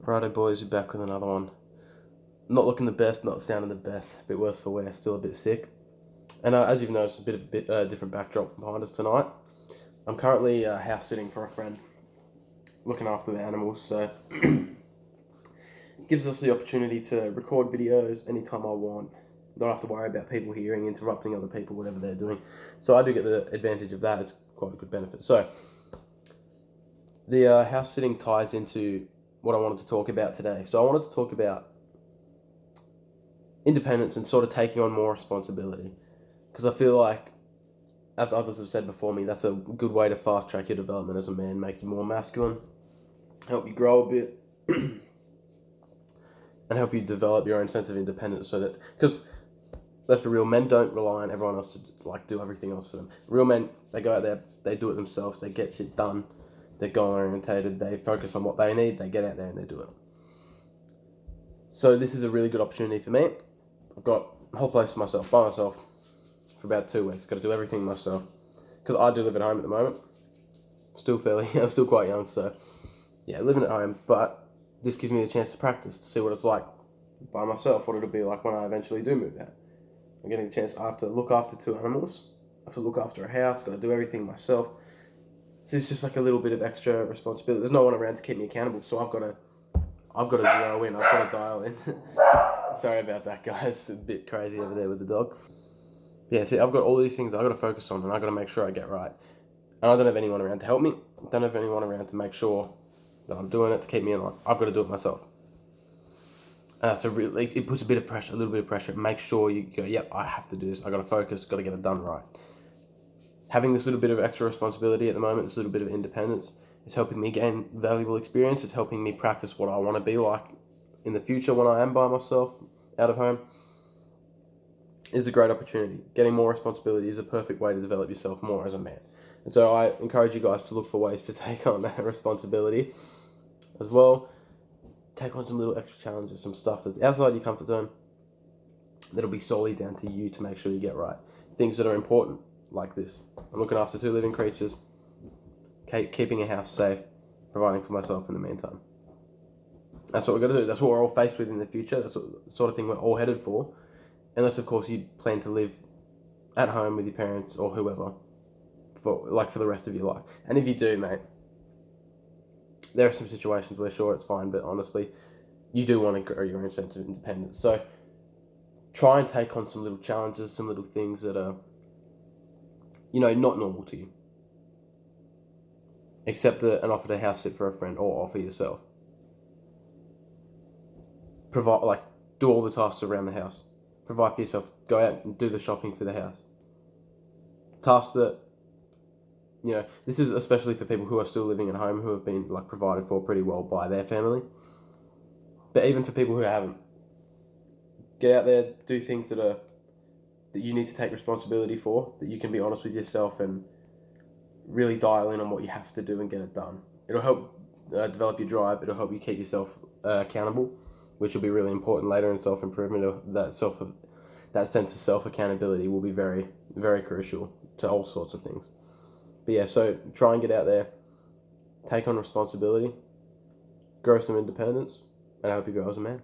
Righto boys, we're back with another one. Not looking the best, not sounding the best, a bit worse for wear, still a bit sick. And as you've noticed, a bit different backdrop behind us tonight. I'm currently house sitting for a friend, looking after the animals, so it gives us the opportunity to record videos anytime I want. Not have to worry about people hearing, interrupting other people, whatever they're doing. So I do get the advantage of that. It's quite a good benefit. So the house sitting ties into what I wanted to talk about today. So I wanted to talk about independence and sort of taking on more responsibility, because I feel like, as others have said before me, that's a good way to fast track your development as a man, make you more masculine, help you grow a bit, and help you develop your own sense of independence. So that, because let's be real, men don't rely on everyone else to do everything else for them. Real men, they go out there, they do it themselves, they get shit done, they're goal orientated, they focus on what they need, they get out there and they do it. So this is a really good opportunity for me. I've got the whole place to myself, by myself, for about 2 weeks. Got to do everything myself, because I do live at home at the moment. I'm still quite young, so yeah, living at home. But this gives me the chance to practice, to see what it's like by myself, what it'll be like when I eventually do move out. I'm getting the chance. I have to look after 2 animals. I have to look after a house. Got to do everything myself. So it's just like a little bit of extra responsibility. There's no one around to keep me accountable, so I've got to zero in. I've got to dial in. Sorry about that, guys. It's a bit crazy over there with the dog. Yeah, see, I've got all these things I've got to focus on, and I've got to make sure I get right. And I don't have anyone around to help me. I don't have anyone around to make sure that I'm doing it, to keep me in line. I've got to do it myself. So really, it puts a little bit of pressure. Make sure you go, yep, I have to do this. I got to focus, got to get it done right. Having this little bit of extra responsibility at the moment, this little bit of independence, is helping me gain valuable experience. It's helping me practice what I want to be like in the future when I am by myself, out of home. Is a great opportunity. Getting more responsibility is a perfect way to develop yourself more as a man. And so I encourage you guys to look for ways to take on that responsibility as well. Take on some little extra challenges, some stuff that's outside your comfort zone, that'll be solely down to you to make sure you get right. Things that are important, like this. I'm looking after 2 living creatures, keeping a house safe, providing for myself in the meantime. That's what we're going to do. That's what we're all faced with in the future. That's the sort of thing we're all headed for. Unless, of course, you plan to live at home with your parents or whoever for the rest of your life. And if you do, mate, there are some situations where, sure, it's fine, but honestly, you do want to grow your own sense of independence. So try and take on some little challenges, some little things that are, not normal to you. Accept an offer to house sit for a friend, or offer yourself. Do all the tasks around the house. Provide for yourself. Go out and do the shopping for the house. Tasks that, this is especially for people who are still living at home, who have been provided for pretty well by their family. But even for people who haven't, get out there, do things that you need to take responsibility for, that you can be honest with yourself and really dial in on what you have to do and get it done. It'll help develop your drive. It'll help you keep yourself accountable, which will be really important later in self-improvement. That sense of self-accountability will be very, very crucial to all sorts of things. But yeah, so try and get out there, take on responsibility, grow some independence, and I hope you grow as a man.